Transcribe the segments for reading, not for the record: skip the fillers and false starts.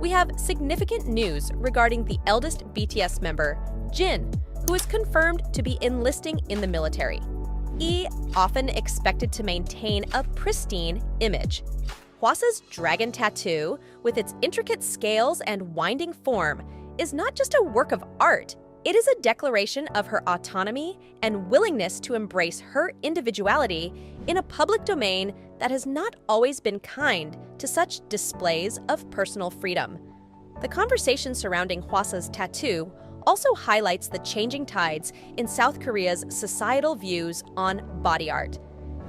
we have significant news regarding the eldest BTS member, Jin, who is confirmed to be enlisting in the military. He often expected to maintain a pristine image. Hwasa's dragon tattoo, with its intricate scales and winding form, is not just a work of art. It is a declaration of her autonomy and willingness to embrace her individuality in a public domain that has not always been kind to such displays of personal freedom. The conversation surrounding Hwasa's tattoo also highlights the changing tides in South Korea's societal views on body art.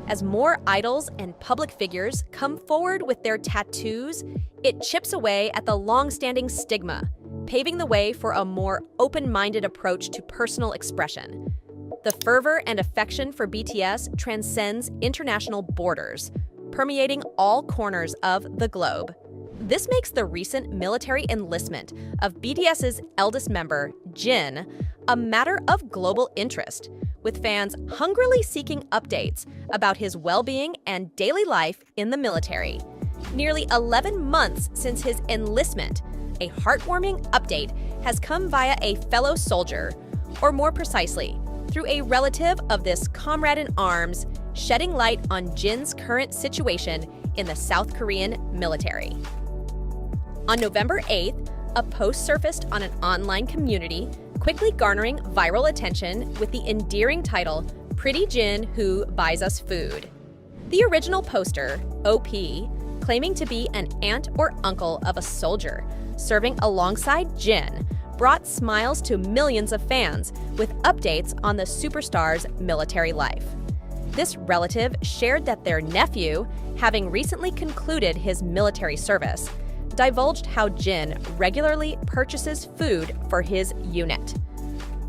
As more idols and public figures come forward with their tattoos, it chips away at the long-standing stigma, paving the way for a more open-minded approach to personal expression. The fervor and affection for BTS transcends international borders, permeating all corners of the globe. This makes the recent military enlistment of BTS's eldest member, Jin, a matter of global interest, with fans hungrily seeking updates about his well-being and daily life in the military. Nearly 11 months since his enlistment, a heartwarming update has come via a fellow soldier, or more precisely, through a relative of this comrade in arms, shedding light on Jin's current situation in the South Korean military. On November 8th, a post surfaced on an online community, quickly garnering viral attention with the endearing title, "Pretty Jin Who Buys Us Food." The original poster, OP, claiming to be an aunt or uncle of a soldier, serving alongside Jin, brought smiles to millions of fans with updates on the superstar's military life. This relative shared that their nephew, having recently concluded his military service, divulged how Jin regularly purchases food for his unit.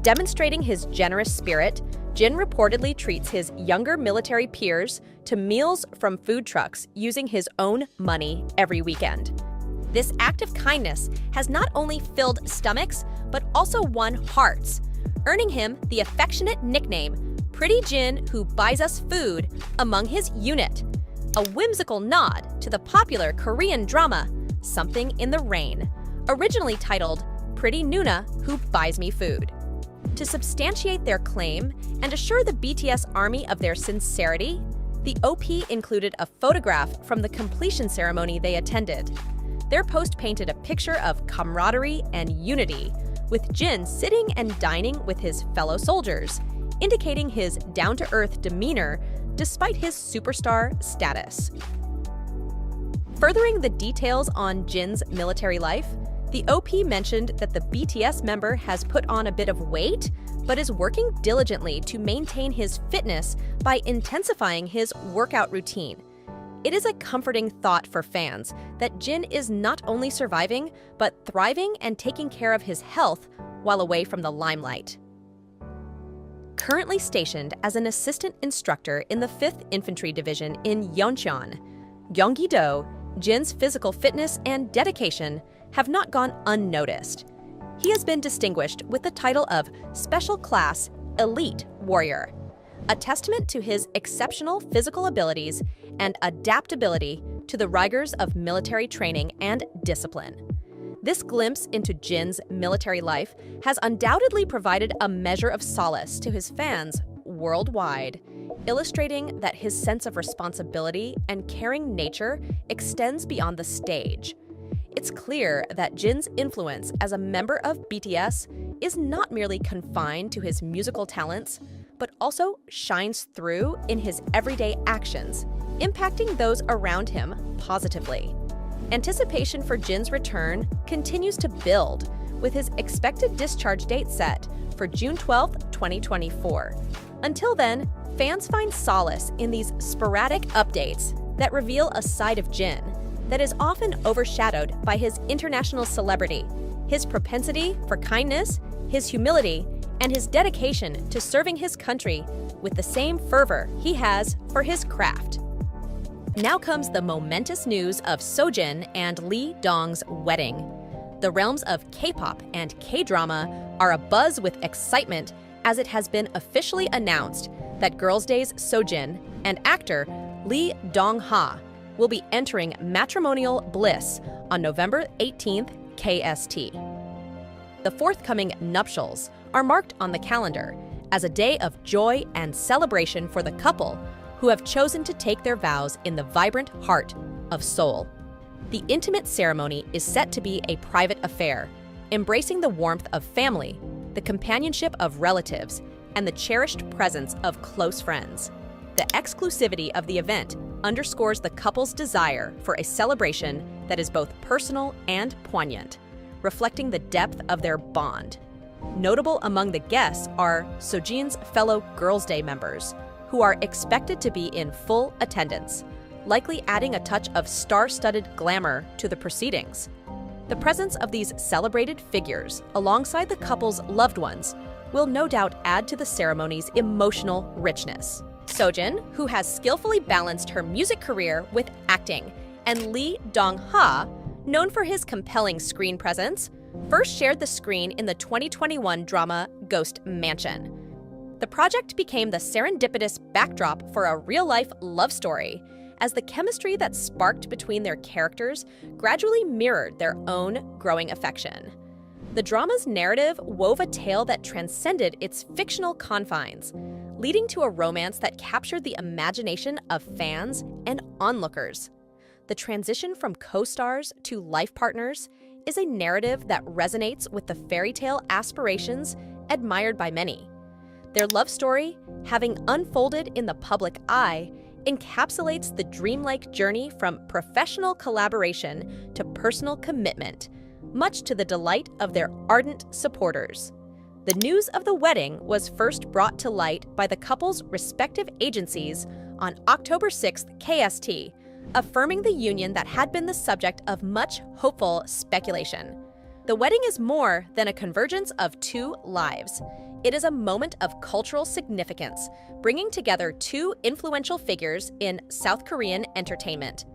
Demonstrating his generous spirit, Jin reportedly treats his younger military peers to meals from food trucks using his own money every weekend. This act of kindness has not only filled stomachs, but also won hearts, earning him the affectionate nickname, Pretty Jin Who Buys Us Food, among his unit, a whimsical nod to the popular Korean drama Something in the Rain, originally titled Pretty Nuna Who Buys Me Food. To substantiate their claim and assure the BTS army of their sincerity, the OP included a photograph from the completion ceremony they attended. Their post painted a picture of camaraderie and unity, with Jin sitting and dining with his fellow soldiers, indicating his down-to-earth demeanor despite his superstar status. Furthering the details on Jin's military life, the OP mentioned that the BTS member has put on a bit of weight, but is working diligently to maintain his fitness by intensifying his workout routine. It is a comforting thought for fans that Jin is not only surviving, but thriving and taking care of his health while away from the limelight. Currently stationed as an assistant instructor in the 5th Infantry Division in Yeoncheon, Gyeonggi-do, Jin's physical fitness and dedication have not gone unnoticed. He has been distinguished with the title of Special Class Elite Warrior, a testament to his exceptional physical abilities and adaptability to the rigors of military training and discipline. This glimpse into Jin's military life has undoubtedly provided a measure of solace to his fans worldwide, illustrating that his sense of responsibility and caring nature extends beyond the stage. It's clear that Jin's influence as a member of BTS is not merely confined to his musical talents, but also shines through in his everyday actions, impacting those around him positively. Anticipation for Jin's return continues to build, with his expected discharge date set for June 12, 2024. Until then, fans find solace in these sporadic updates that reveal a side of Jin that is often overshadowed by his international celebrity, his propensity for kindness, his humility, and his dedication to serving his country with the same fervor he has for his craft. Now comes the momentous news of Sojin and Lee Dong's wedding. The realms of K-pop and K-drama are abuzz with excitement as it has been officially announced that Girls' Day's Sojin and actor Lee Dong-ha will be entering matrimonial bliss on November 18th, KST. The forthcoming nuptials are marked on the calendar as a day of joy and celebration for the couple who have chosen to take their vows in the vibrant heart of Seoul. The intimate ceremony is set to be a private affair, embracing the warmth of family, the companionship of relatives, and the cherished presence of close friends. The exclusivity of the event underscores the couple's desire for a celebration that is both personal and poignant, reflecting the depth of their bond. Notable among the guests are Sojin's fellow Girls' Day members, who are expected to be in full attendance, likely adding a touch of star-studded glamour to the proceedings. The presence of these celebrated figures, alongside the couple's loved ones, will no doubt add to the ceremony's emotional richness. Sojin, who has skillfully balanced her music career with acting, and Lee Dong-ha, known for his compelling screen presence, first shared the screen in the 2021 drama Ghost Mansion. The project became the serendipitous backdrop for a real-life love story, as the chemistry that sparked between their characters gradually mirrored their own growing affection. The drama's narrative wove a tale that transcended its fictional confines, leading to a romance that captured the imagination of fans and onlookers. The transition from co-stars to life partners is a narrative that resonates with the fairy tale aspirations admired by many. Their love story, having unfolded in the public eye, encapsulates the dreamlike journey from professional collaboration to personal commitment, much to the delight of their ardent supporters. The news of the wedding was first brought to light by the couple's respective agencies on October 6th KST, affirming the union that had been the subject of much hopeful speculation. The wedding is more than a convergence of two lives. It is a moment of cultural significance, bringing together two influential figures in South Korean entertainment.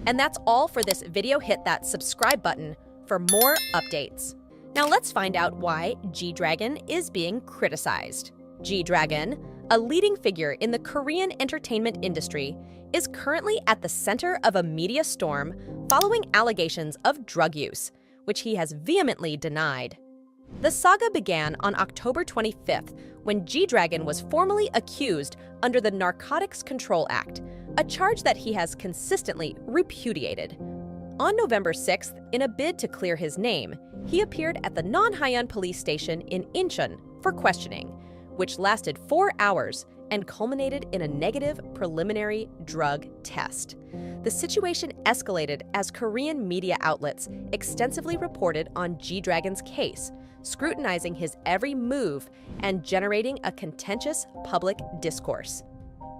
And that's all for this video. Hit that subscribe button for more updates. Now let's find out why G-Dragon is being criticized. G-Dragon, a leading figure in the Korean entertainment industry, is currently at the center of a media storm following allegations of drug use, which he has vehemently denied. The saga began on October 25th when G-Dragon was formally accused under the Narcotics Control Act, a charge that he has consistently repudiated. On November 6th, in a bid to clear his name, he appeared at the Non-Haeyeon police station in Incheon for questioning, which lasted 4 hours and culminated in a negative preliminary drug test. The situation escalated as Korean media outlets extensively reported on G-Dragon's case, scrutinizing his every move and generating a contentious public discourse.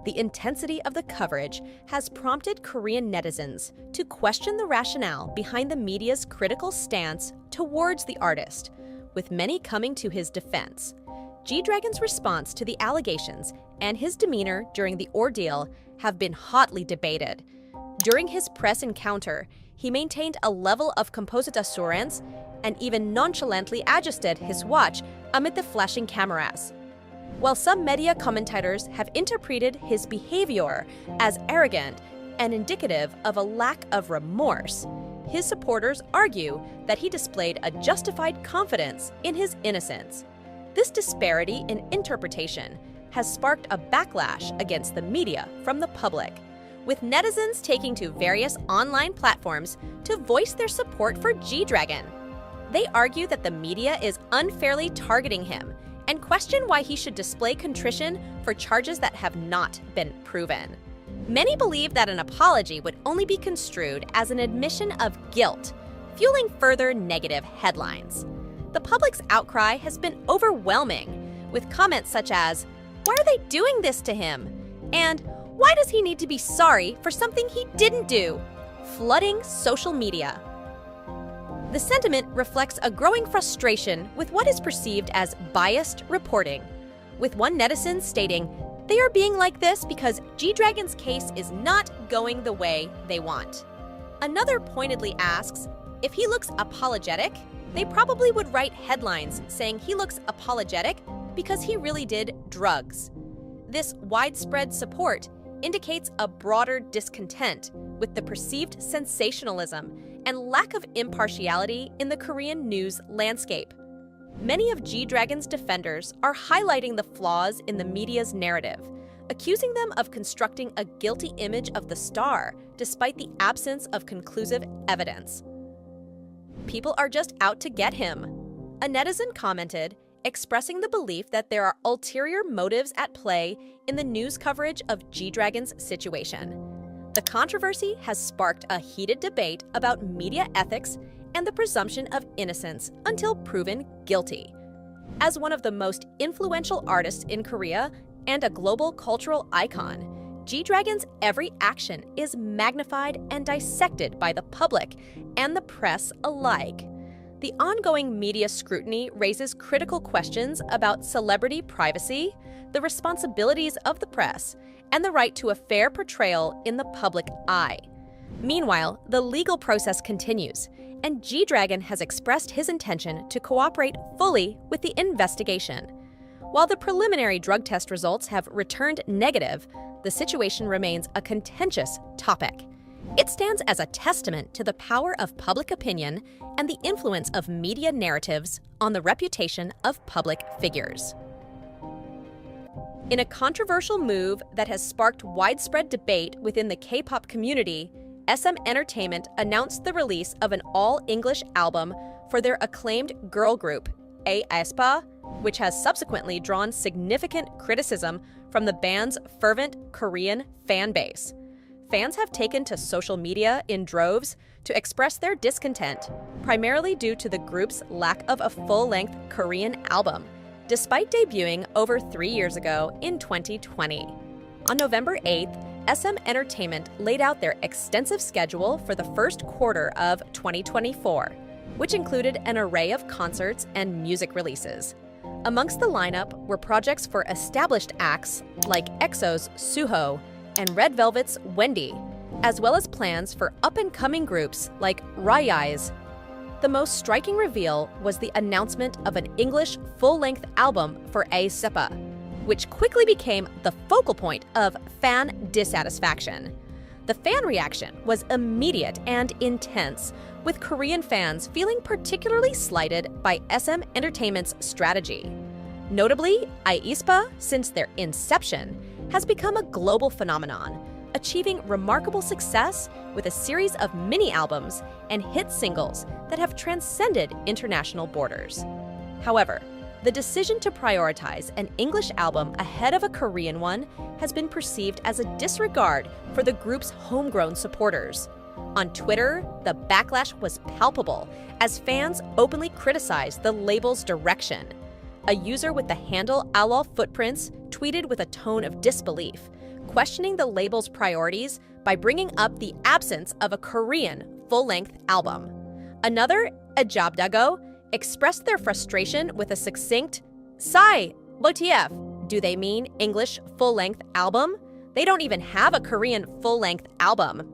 The intensity of the coverage has prompted Korean netizens to question the rationale behind the media's critical stance towards the artist, with many coming to his defense. G-Dragon's response to the allegations and his demeanor during the ordeal have been hotly debated. During his press encounter, he maintained a level of composite assurance and even nonchalantly adjusted his watch amid the flashing cameras. While some media commentators have interpreted his behavior as arrogant and indicative of a lack of remorse, his supporters argue that he displayed a justified confidence in his innocence. This disparity in interpretation has sparked a backlash against the media from the public, with netizens taking to various online platforms to voice their support for G-Dragon. They argue that the media is unfairly targeting him and question why he should display contrition for charges that have not been proven. Many believe that an apology would only be construed as an admission of guilt, fueling further negative headlines. The public's outcry has been overwhelming, with comments such as, "Why are they doing this to him?" and "Why does he need to be sorry for something he didn't do?" flooding social media. The sentiment reflects a growing frustration with what is perceived as biased reporting, with one netizen stating, "They are being like this because G-Dragon's case is not going the way they want." Another pointedly asks, if he looks apologetic, they probably would write headlines saying he looks apologetic because he really did drugs. This widespread support indicates a broader discontent with the perceived sensationalism and lack of impartiality in the Korean news landscape. Many of G-Dragon's defenders are highlighting the flaws in the media's narrative, accusing them of constructing a guilty image of the star despite the absence of conclusive evidence. "People are just out to get him," a netizen commented, expressing the belief that there are ulterior motives at play in the news coverage of G-Dragon's situation. The controversy has sparked a heated debate about media ethics and the presumption of innocence until proven guilty. As one of the most influential artists in Korea and a global cultural icon, G-Dragon's every action is magnified and dissected by the public and the press alike. The ongoing media scrutiny raises critical questions about celebrity privacy, the responsibilities of the press, and the right to a fair portrayal in the public eye. Meanwhile, the legal process continues, and G-Dragon has expressed his intention to cooperate fully with the investigation. While the preliminary drug test results have returned negative, the situation remains a contentious topic. It stands as a testament to the power of public opinion and the influence of media narratives on the reputation of public figures. In a controversial move that has sparked widespread debate within the K-pop community, SM Entertainment announced the release of an all-English album for their acclaimed girl group, aespa, which has subsequently drawn significant criticism from the band's fervent Korean fan base. Fans have taken to social media in droves to express their discontent, primarily due to the group's lack of a full-length Korean album, despite debuting over 3 years ago in 2020. On November 8th, SM Entertainment laid out their extensive schedule for the first quarter of 2024, which included an array of concerts and music releases. Amongst the lineup were projects for established acts like EXO's Suho and Red Velvet's Wendy, as well as plans for up-and-coming groups like Rise. The most striking reveal was the announcement of an English full-length album for aespa, which quickly became the focal point of fan dissatisfaction. The fan reaction was immediate and intense, with Korean fans feeling particularly slighted by SM Entertainment's strategy. Notably, aespa, since their inception, has become a global phenomenon, achieving remarkable success with a series of mini-albums and hit singles that have transcended international borders. However, the decision to prioritize an English album ahead of a Korean one has been perceived as a disregard for the group's homegrown supporters. On Twitter, the backlash was palpable as fans openly criticized the label's direction. A user with the handle Alol Footprints tweeted with a tone of disbelief, questioning the label's priorities by bringing up the absence of a Korean full-length album. Another, Ajabdago, expressed their frustration with a succinct, "Sai, WTF, do they mean English full-length album? They don't even have a Korean full-length album."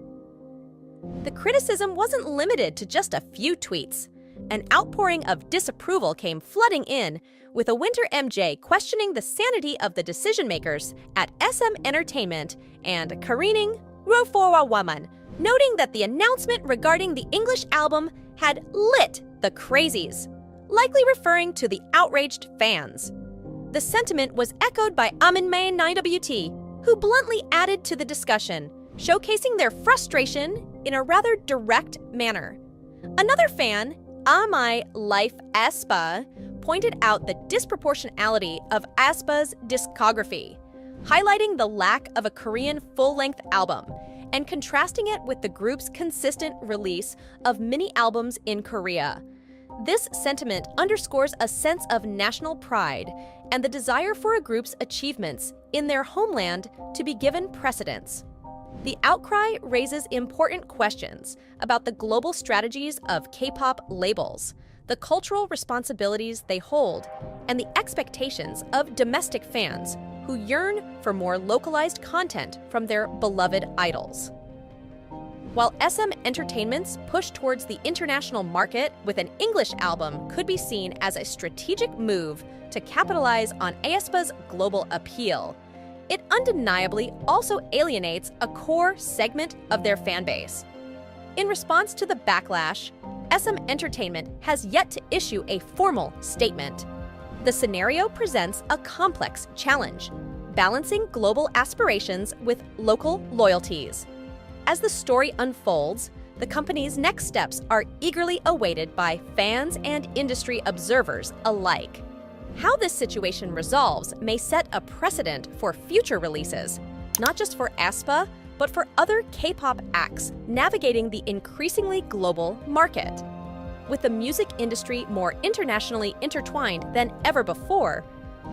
The criticism wasn't limited to just a few tweets. An outpouring of disapproval came flooding in, with a Winter MJ questioning the sanity of the decision-makers at SM Entertainment and careening Roforwa Woman, noting that the announcement regarding the English album had lit the crazies, likely referring to the outraged fans. The sentiment was echoed by Aminmay 9WT, who bluntly added to the discussion, showcasing their frustration in a rather direct manner. Another fan, Amai Life aespa, pointed out the disproportionality of aespa's discography, highlighting the lack of a Korean full-length album and contrasting it with the group's consistent release of mini-albums in Korea. This sentiment underscores a sense of national pride and the desire for a group's achievements in their homeland to be given precedence. The outcry raises important questions about the global strategies of K-pop labels, the cultural responsibilities they hold, and the expectations of domestic fans who yearn for more localized content from their beloved idols. While SM Entertainment's push towards the international market with an English album could be seen as a strategic move to capitalize on aespa's global appeal, it undeniably also alienates a core segment of their fan base. In response to the backlash, SM Entertainment has yet to issue a formal statement. The scenario presents a complex challenge, balancing global aspirations with local loyalties. As the story unfolds, the company's next steps are eagerly awaited by fans and industry observers alike. How this situation resolves may set a precedent for future releases, not just for aespa, but for other K-pop acts navigating the increasingly global market. With the music industry more internationally intertwined than ever before,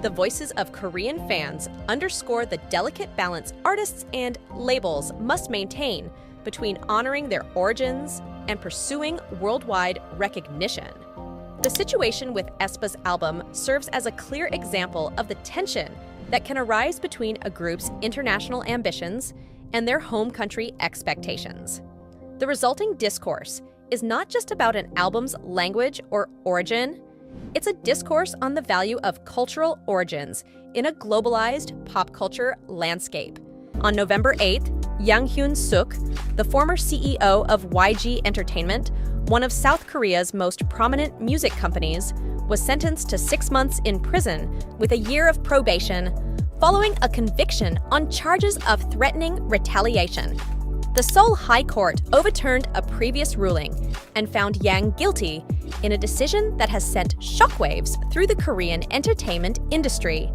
the voices of Korean fans underscore the delicate balance artists and labels must maintain between honoring their origins and pursuing worldwide recognition. The situation with aespa's album serves as a clear example of the tension that can arise between a group's international ambitions and their home country expectations. The resulting discourse is not just about an album's language or origin, it's a discourse on the value of cultural origins in a globalized pop culture landscape. On November 8th, Yang Hyun-suk, the former CEO of YG Entertainment, one of South Korea's most prominent music companies, was sentenced to 6 months in prison with a year of probation following a conviction on charges of threatening retaliation. The Seoul High Court overturned a previous ruling and found Yang guilty in a decision that has sent shockwaves through the Korean entertainment industry.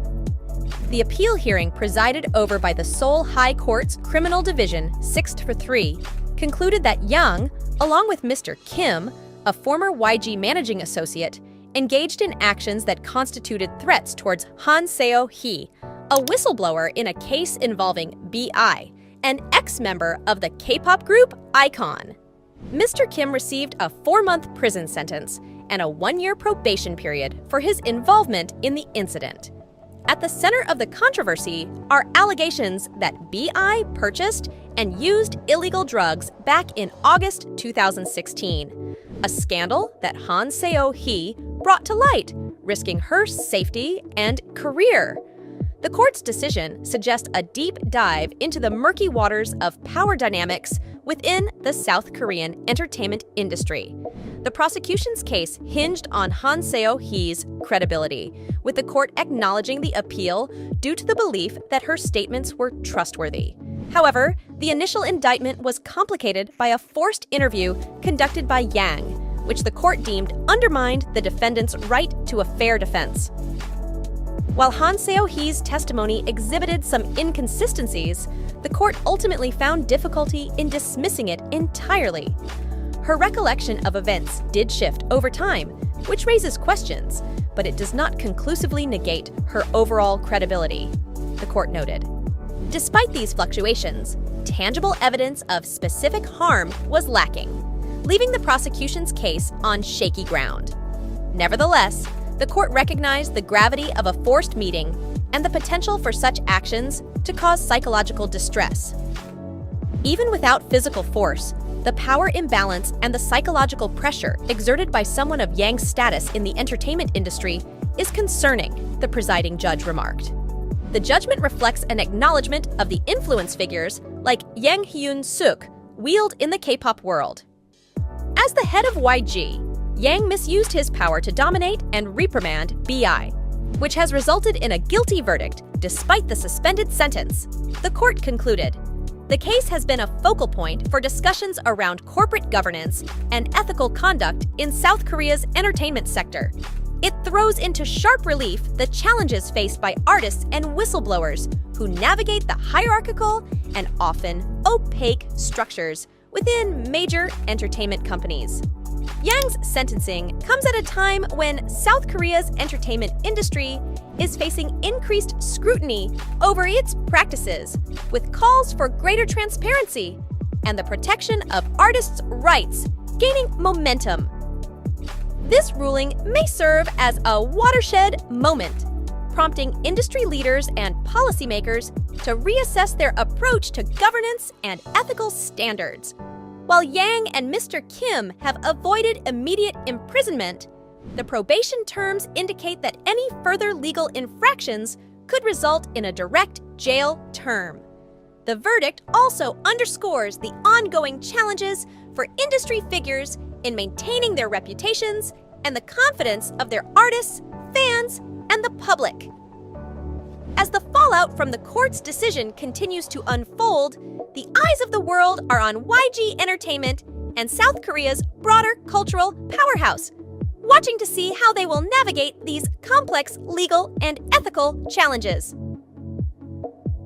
The appeal hearing, presided over by the Seoul High Court's Criminal Division 6-3, concluded that Yang, along with Mr. Kim, a former YG managing associate, engaged in actions that constituted threats towards Han Seo-hee, a whistleblower in a case involving B.I., an ex-member of the K-pop group iKON. Mr. Kim received a 4-month prison sentence and a 1-year probation period for his involvement in the incident. At the center of the controversy are allegations that B.I. purchased and used illegal drugs back in August 2016, a scandal that Han Seo-hee brought to light, risking her safety and career. The court's decision suggests a deep dive into the murky waters of power dynamics within the South Korean entertainment industry. The prosecution's case hinged on Han Seo-hee's credibility, with the court acknowledging the appeal due to the belief that her statements were trustworthy. However, the initial indictment was complicated by a forced interview conducted by Yang, which the court deemed undermined the defendant's right to a fair defense. While Han Seo-hee's testimony exhibited some inconsistencies, the court ultimately found difficulty in dismissing it entirely. Her recollection of events did shift over time, which raises questions, but it does not conclusively negate her overall credibility, the court noted. Despite these fluctuations, tangible evidence of specific harm was lacking, leaving the prosecution's case on shaky ground. Nevertheless, the court recognized the gravity of a forced meeting and the potential for such actions to cause psychological distress. Even without physical force, the power imbalance and the psychological pressure exerted by someone of Yang's status in the entertainment industry is concerning, the presiding judge remarked. The judgment reflects an acknowledgement of the influence figures like Yang Hyun-suk wield in the K-pop world. As the head of YG, Yang misused his power to dominate and reprimand B.I., which has resulted in a guilty verdict despite the suspended sentence, the court concluded. The case has been a focal point for discussions around corporate governance and ethical conduct in South Korea's entertainment sector. It throws into sharp relief the challenges faced by artists and whistleblowers who navigate the hierarchical and often opaque structures within major entertainment companies. Yang's sentencing comes at a time when South Korea's entertainment industry is facing increased scrutiny over its practices, with calls for greater transparency and the protection of artists' rights gaining momentum. This ruling may serve as a watershed moment, prompting industry leaders and policymakers to reassess their approach to governance and ethical standards. While Yang and Mr. Kim have avoided immediate imprisonment, the probation terms indicate that any further legal infractions could result in a direct jail term. The verdict also underscores the ongoing challenges for industry figures in maintaining their reputations and the confidence of their artists, fans, and the public. As the fallout from the court's decision continues to unfold, the eyes of the world are on YG Entertainment and South Korea's broader cultural powerhouse, watching to see how they will navigate these complex legal and ethical challenges.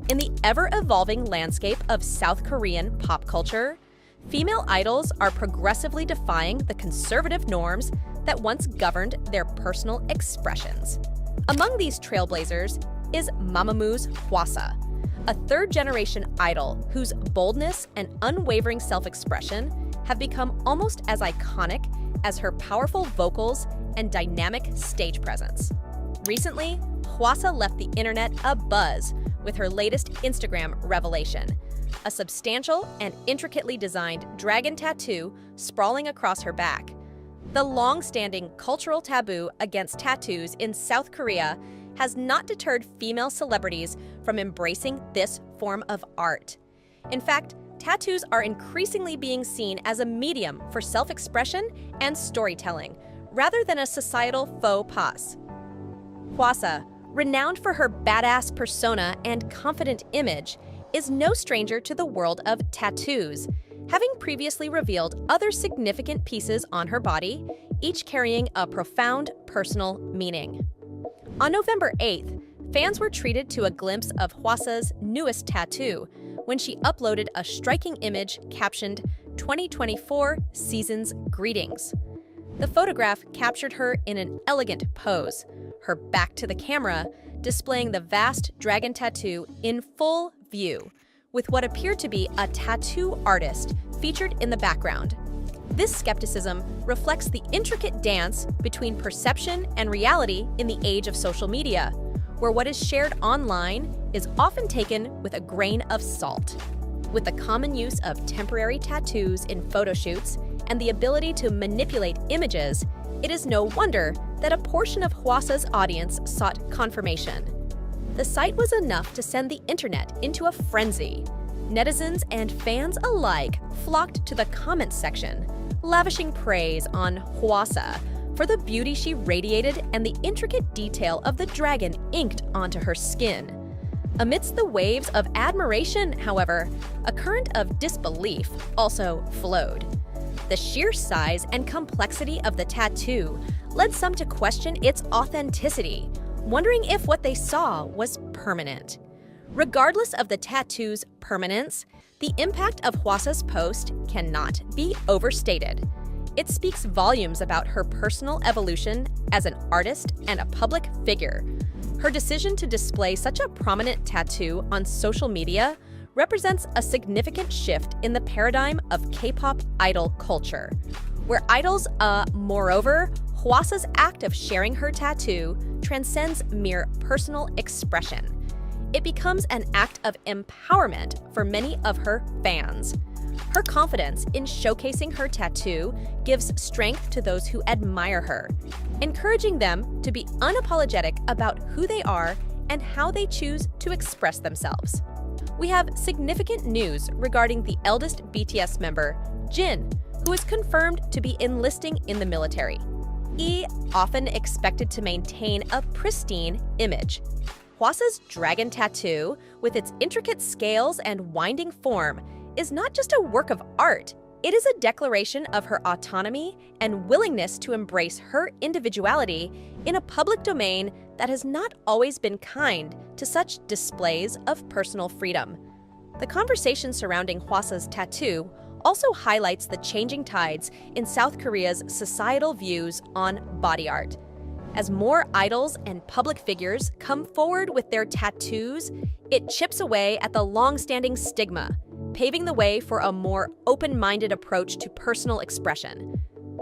In the ever-evolving landscape of South Korean pop culture, female idols are progressively defying the conservative norms that once governed their personal expressions. Among these trailblazers is Mamamoo's Hwasa, a third-generation idol whose boldness and unwavering self-expression have become almost as iconic as her powerful vocals and dynamic stage presence. Recently, Hwasa left the internet abuzz with her latest Instagram revelation, a substantial and intricately designed dragon tattoo sprawling across her back. The long-standing cultural taboo against tattoos in South Korea has not deterred female celebrities from embracing this form of art. In fact, tattoos are increasingly being seen as a medium for self-expression and storytelling, rather than a societal faux pas. Hwasa, renowned for her badass persona and confident image, is no stranger to the world of tattoos, having previously revealed other significant pieces on her body, each carrying a profound personal meaning. On November 8th, fans were treated to a glimpse of Hwasa's newest tattoo when she uploaded a striking image captioned 2024 Season's Greetings. The photograph captured her in an elegant pose, her back to the camera, displaying the vast dragon tattoo in full view, with what appeared to be a tattoo artist featured in the background. This skepticism reflects the intricate dance between perception and reality in the age of social media, where what is shared online is often taken with a grain of salt. With the common use of temporary tattoos in photo shoots and the ability to manipulate images, it is no wonder that a portion of Hwasa's audience sought confirmation. The sight was enough to send the internet into a frenzy. Netizens and fans alike flocked to the comments section, lavishing praise on Hwasa for the beauty she radiated and the intricate detail of the dragon inked onto her skin. Amidst the waves of admiration, however, a current of disbelief also flowed. The sheer size and complexity of the tattoo led some to question its authenticity, wondering if what they saw was permanent. Regardless of the tattoo's permanence, the impact of Hwasa's post cannot be overstated. It speaks volumes about her personal evolution as an artist and a public figure. Her decision to display such a prominent tattoo on social media represents a significant shift in the paradigm of K-pop idol culture, where idols, moreover, Hwasa's act of sharing her tattoo transcends mere personal expression. It becomes an act of empowerment for many of her fans. Her confidence in showcasing her tattoo gives strength to those who admire her, encouraging them to be unapologetic about who they are and how they choose to express themselves. We have significant news regarding the eldest BTS member, Jin, who is confirmed to be enlisting in the military. He often expected to maintain a pristine image. Hwasa's dragon tattoo, with its intricate scales and winding form, is not just a work of art. It is a declaration of her autonomy and willingness to embrace her individuality in a public domain that has not always been kind to such displays of personal freedom. The conversation surrounding Hwasa's tattoo also highlights the changing tides in South Korea's societal views on body art. As more idols and public figures come forward with their tattoos, it chips away at the long-standing stigma, paving the way for a more open-minded approach to personal expression.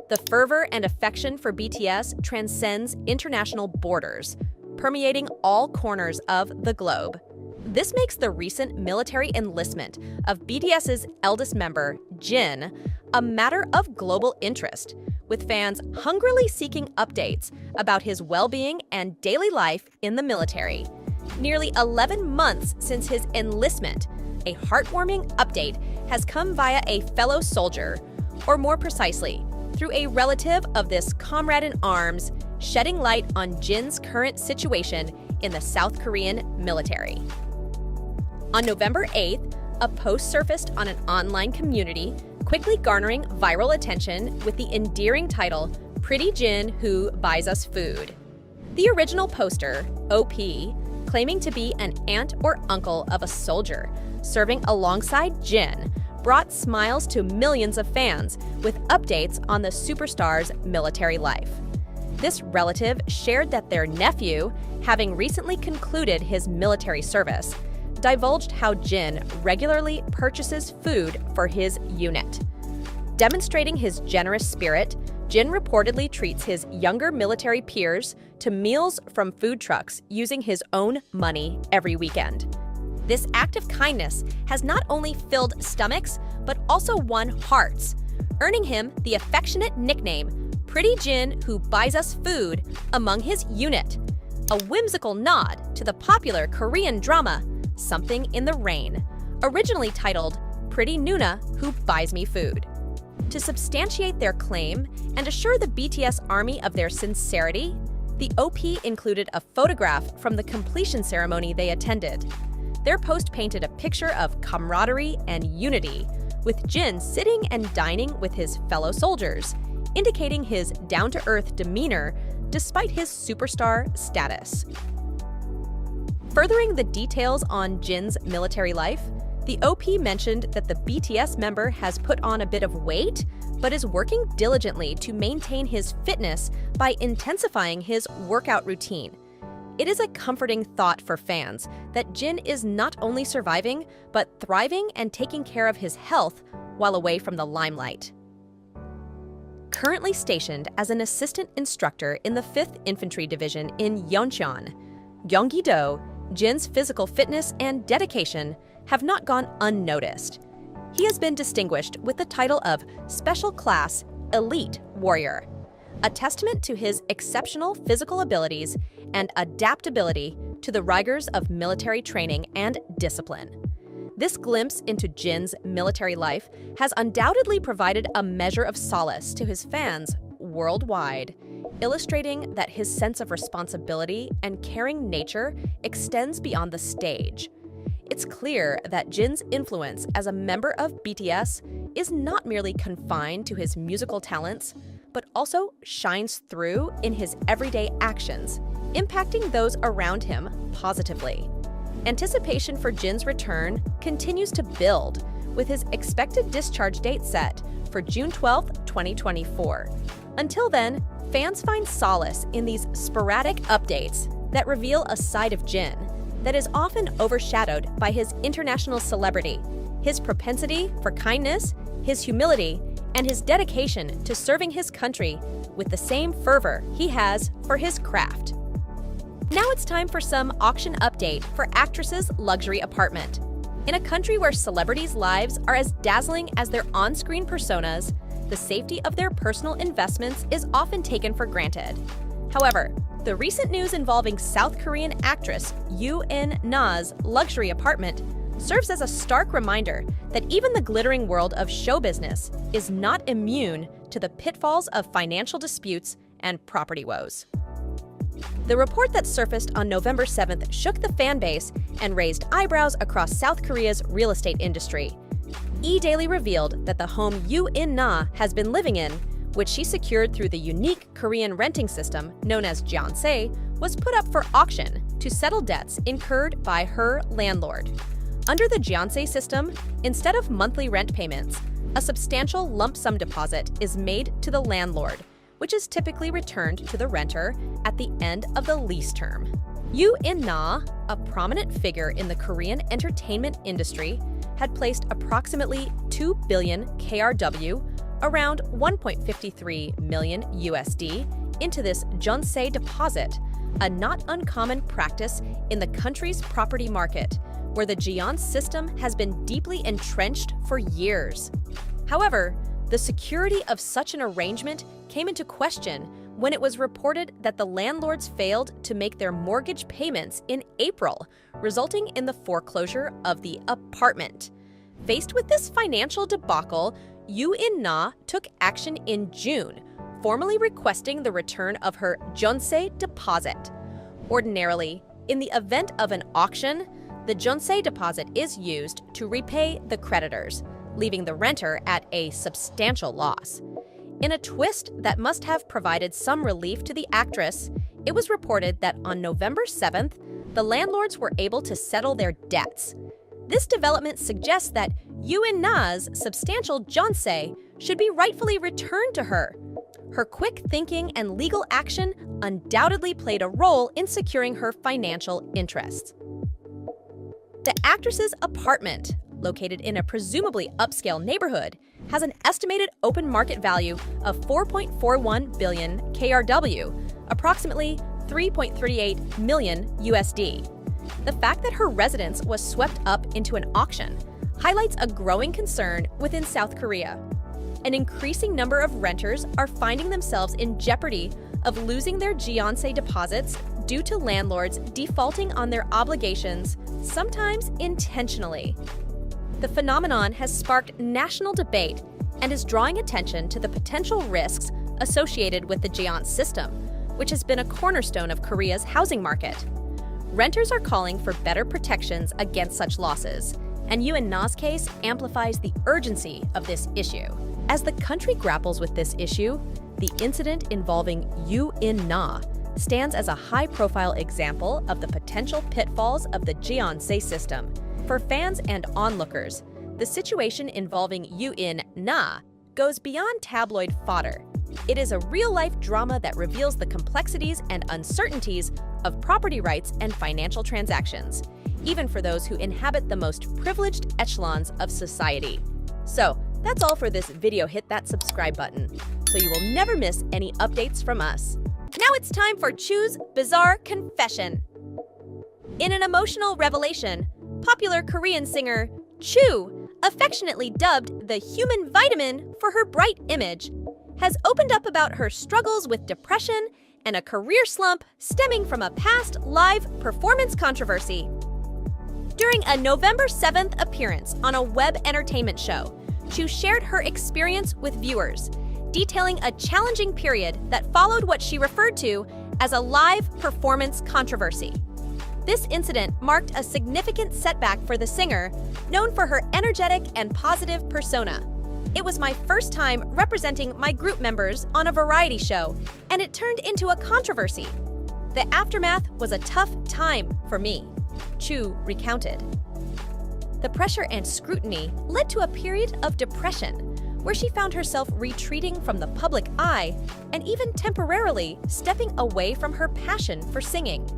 The fervor and affection for BTS transcends international borders, permeating all corners of the globe. This makes the recent military enlistment of BTS's eldest member, Jin, a matter of global interest, with fans hungrily seeking updates about his well-being and daily life in the military. Nearly 11 months since his enlistment, a heartwarming update has come via a fellow soldier, or more precisely, through a relative of this comrade in arms, shedding light on Jin's current situation in the South Korean military. On November 8th, a post surfaced on an online community, quickly garnering viral attention with the endearing title, "Pretty Jin Who Buys Us Food." The original poster, OP, claiming to be an aunt or uncle of a soldier serving alongside Jin, brought smiles to millions of fans with updates on the superstar's military life. This relative shared that their nephew, having recently concluded his military service, divulged how Jin regularly purchases food for his unit. Demonstrating his generous spirit, Jin reportedly treats his younger military peers to meals from food trucks using his own money every weekend. This act of kindness has not only filled stomachs, but also won hearts, earning him the affectionate nickname, Pretty Jin Who Buys Us Food, among his unit, a whimsical nod to the popular Korean drama Something in the Rain, originally titled Pretty Nuna Who Buys Me Food. To substantiate their claim and assure the BTS army of their sincerity, the OP included a photograph from the completion ceremony they attended. Their post painted a picture of camaraderie and unity, with Jin sitting and dining with his fellow soldiers, indicating his down-to-earth demeanor despite his superstar status. Furthering the details on Jin's military life, the OP mentioned that the BTS member has put on a bit of weight, but is working diligently to maintain his fitness by intensifying his workout routine. It is a comforting thought for fans that Jin is not only surviving, but thriving and taking care of his health while away from the limelight. Currently stationed as an assistant instructor in the 5th Infantry Division in Yeoncheon, Gyeonggi-do, Jin's physical fitness and dedication have not gone unnoticed. He has been distinguished with the title of Special Class Elite Warrior, a testament to his exceptional physical abilities and adaptability to the rigors of military training and discipline. This glimpse into Jin's military life has undoubtedly provided a measure of solace to his fans worldwide, illustrating that his sense of responsibility and caring nature extends beyond the stage. It's clear that Jin's influence as a member of BTS is not merely confined to his musical talents, but also shines through in his everyday actions, impacting those around him positively. Anticipation for Jin's return continues to build, with his expected discharge date set for June 12, 2024. Until then, fans find solace in these sporadic updates that reveal a side of Jin that is often overshadowed by his international celebrity, his propensity for kindness, his humility, and his dedication to serving his country with the same fervor he has for his craft. Now it's time for some auction update for actress's luxury apartment. In a country where celebrities' lives are as dazzling as their on-screen personas, the safety of their personal investments is often taken for granted. However, the recent news involving South Korean actress Yoon Na's luxury apartment serves as a stark reminder that even the glittering world of show business is not immune to the pitfalls of financial disputes and property woes. The report that surfaced on November 7th shook the fan base and raised eyebrows across South Korea's real estate industry. E-Daily revealed that the home Yoon Na has been living in, which she secured through the unique Korean renting system known as Jeonse, was put up for auction to settle debts incurred by her landlord. Under the Jeonse system, instead of monthly rent payments, a substantial lump sum deposit is made to the landlord, which is typically returned to the renter at the end of the lease term. Yoon Na, a prominent figure in the Korean entertainment industry, had placed approximately 2 billion KRW, around 1.53 million USD, into this Jeonse deposit, a not uncommon practice in the country's property market, where the Jeonse system has been deeply entrenched for years. However, the security of such an arrangement came into question when it was reported that the landlords failed to make their mortgage payments in April, resulting in the foreclosure of the apartment. Faced with this financial debacle, Yoo In-na took action in June, formally requesting the return of her jeonse deposit. Ordinarily, in the event of an auction, the jeonse deposit is used to repay the creditors, leaving the renter at a substantial loss. In a twist that must have provided some relief to the actress, it was reported that on November 7th, the landlords were able to settle their debts. This development suggests that Yoo In-na's substantial jeonse should be rightfully returned to her. Her quick thinking and legal action undoubtedly played a role in securing her financial interests. The actress's apartment, located in a presumably upscale neighborhood, has an estimated open market value of 4.41 billion KRW, approximately 3.38 million USD. The fact that her residence was swept up into an auction highlights a growing concern within South Korea. An increasing number of renters are finding themselves in jeopardy of losing their jeonse deposits due to landlords defaulting on their obligations, sometimes intentionally. The phenomenon has sparked national debate and is drawing attention to the potential risks associated with the jeon system, which has been a cornerstone of Korea's housing market. Renters are calling for better protections against such losses, and Yoo In-na's case amplifies the urgency of this issue. As the country grapples with this issue, the incident involving Yoo In-na stands as a high-profile example of the potential pitfalls of the jeonse system. For fans and onlookers, the situation involving Yoo In-na goes beyond tabloid fodder. It is a real-life drama that reveals the complexities and uncertainties of property rights and financial transactions, even for those who inhabit the most privileged echelons of society. So, that's all for this video. Hit that subscribe button so you will never miss any updates from us. Now it's time for Chu's Bizarre Confession. In an emotional revelation, popular Korean singer Chu, affectionately dubbed the human vitamin for her bright image, has opened up about her struggles with depression and a career slump stemming from a past live performance controversy. During a November 7th appearance on a web entertainment show, Chu shared her experience with viewers, detailing a challenging period that followed what she referred to as a live performance controversy. This incident marked a significant setback for the singer, known for her energetic and positive persona. It was my first time representing my group members on a variety show, and it turned into a controversy. The aftermath was a tough time for me, Chu recounted. The pressure and scrutiny led to a period of depression, where she found herself retreating from the public eye and even temporarily stepping away from her passion for singing.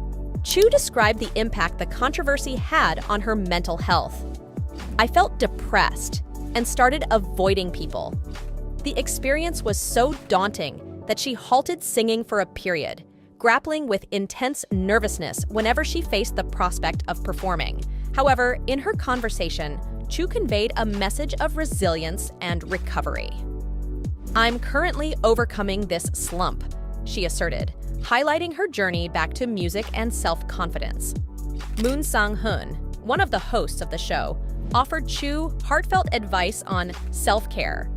Chu described the impact the controversy had on her mental health. "I felt depressed and started avoiding people. The experience was so daunting that she halted singing for a period, grappling with intense nervousness whenever she faced the prospect of performing." However, in her conversation, Chu conveyed a message of resilience and recovery. "I'm currently overcoming this slump," she asserted, highlighting her journey back to music and self-confidence. Moon Sang-hoon, one of the hosts of the show, offered Chu heartfelt advice on self-care,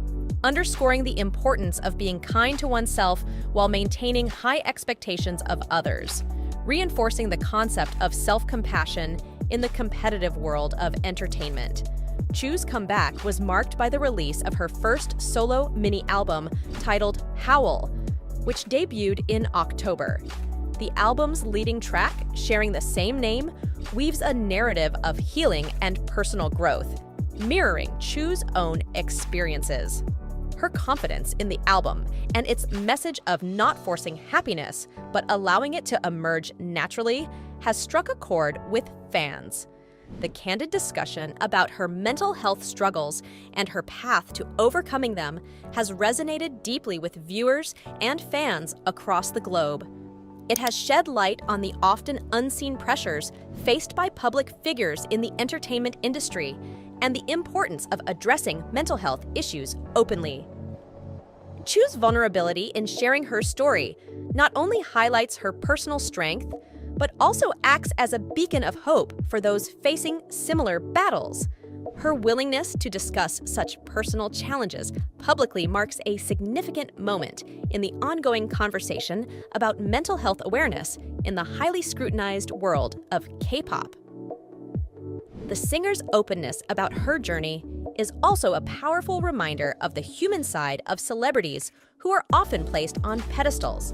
underscoring the importance of being kind to oneself while maintaining high expectations of others, reinforcing the concept of self-compassion in the competitive world of entertainment. Chu's comeback was marked by the release of her first solo mini-album titled Howl, which debuted in October. The album's leading track, sharing the same name, weaves a narrative of healing and personal growth, mirroring Chu's own experiences. Her confidence in the album and its message of not forcing happiness but allowing it to emerge naturally has struck a chord with fans. The candid discussion about her mental health struggles and her path to overcoming them has resonated deeply with viewers and fans across the globe. It has shed light on the often unseen pressures faced by public figures in the entertainment industry and the importance of addressing mental health issues openly. Chu's vulnerability in sharing her story not only highlights her personal strength, but also acts as a beacon of hope for those facing similar battles. Her willingness to discuss such personal challenges publicly marks a significant moment in the ongoing conversation about mental health awareness in the highly scrutinized world of K-pop. The singer's openness about her journey is also a powerful reminder of the human side of celebrities who are often placed on pedestals.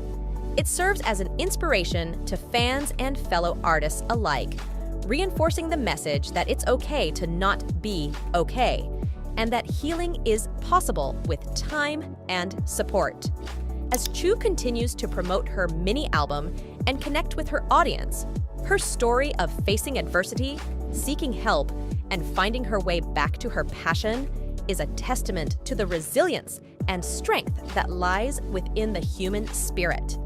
It serves as an inspiration to fans and fellow artists alike, reinforcing the message that it's okay to not be okay, and that healing is possible with time and support. As Chu continues to promote her mini-album and connect with her audience, her story of facing adversity, seeking help, and finding her way back to her passion is a testament to the resilience and strength that lies within the human spirit.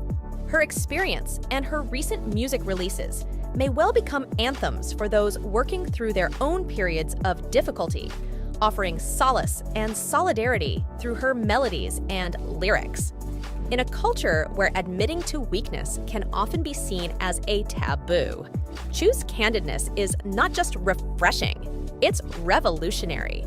Her experience and her recent music releases may well become anthems for those working through their own periods of difficulty, offering solace and solidarity through her melodies and lyrics. In a culture where admitting to weakness can often be seen as a taboo, Chu's candidness is not just refreshing, it's revolutionary.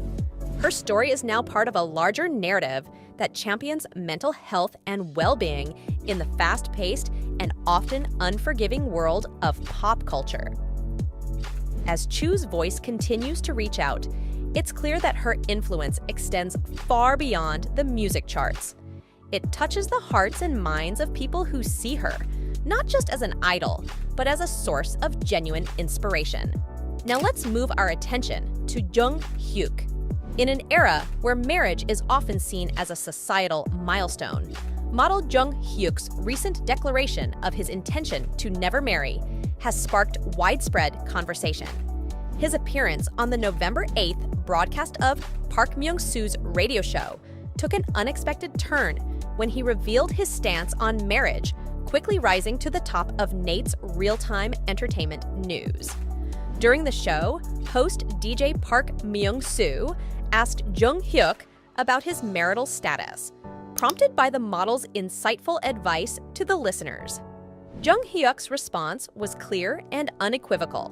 Her story is now part of a larger narrative that champions mental health and well-being in the fast-paced and often unforgiving world of pop culture. As Chu's voice continues to reach out, it's clear that her influence extends far beyond the music charts. It touches the hearts and minds of people who see her, not just as an idol, but as a source of genuine inspiration. Now let's move our attention to Jung Hyuk. In an era where marriage is often seen as a societal milestone, model Jung Hyuk's recent declaration of his intention to never marry has sparked widespread conversation. His appearance on the November 8th broadcast of Park Myung-soo's radio show took an unexpected turn when he revealed his stance on marriage, quickly rising to the top of Nate's real-time entertainment news. During the show, host DJ Park Myung-soo asked Jung Hyuk about his marital status, prompted by the model's insightful advice to the listeners. Jung Hyuk's response was clear and unequivocal.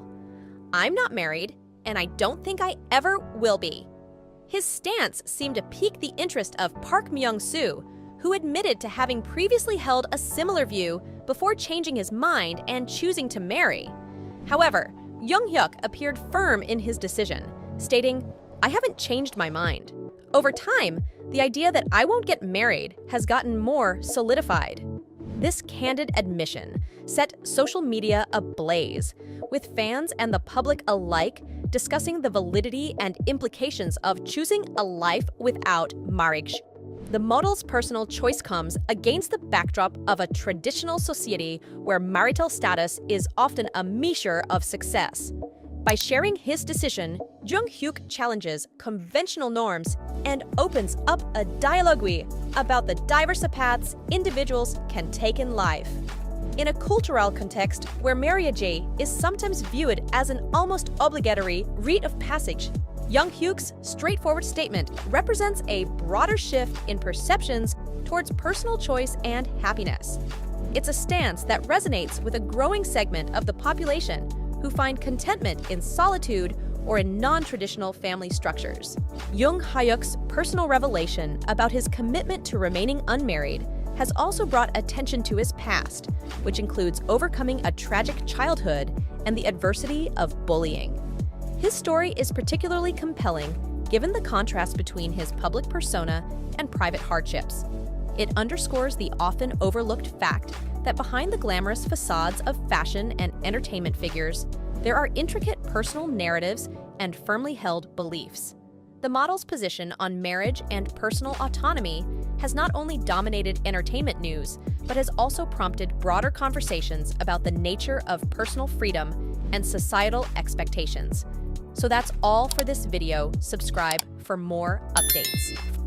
"I'm not married, and I don't think I ever will be." His stance seemed to pique the interest of Park Myung-soo, who admitted to having previously held a similar view before changing his mind and choosing to marry. However, Jung Hyuk appeared firm in his decision, stating, "I haven't changed my mind. Over time, the idea that I won't get married has gotten more solidified." This candid admission set social media ablaze, with fans and the public alike discussing the validity and implications of choosing a life without marriage. The model's personal choice comes against the backdrop of a traditional society where marital status is often a measure of success. By sharing his decision, Jung Hyuk challenges conventional norms and opens up a dialogue about the diverse paths individuals can take in life. In a cultural context where marriage is sometimes viewed as an almost obligatory rite of passage, Jung Hyuk's straightforward statement represents a broader shift in perceptions towards personal choice and happiness. It's a stance that resonates with a growing segment of the population who find contentment in solitude or in non-traditional family structures. Jung Hyuk's personal revelation about his commitment to remaining unmarried has also brought attention to his past, which includes overcoming a tragic childhood and the adversity of bullying. His story is particularly compelling given the contrast between his public persona and private hardships. It underscores the often overlooked fact that behind the glamorous facades of fashion and entertainment figures, there are intricate personal narratives and firmly held beliefs. The model's position on marriage and personal autonomy has not only dominated entertainment news, but has also prompted broader conversations about the nature of personal freedom and societal expectations. So that's all for this video. Subscribe for more updates.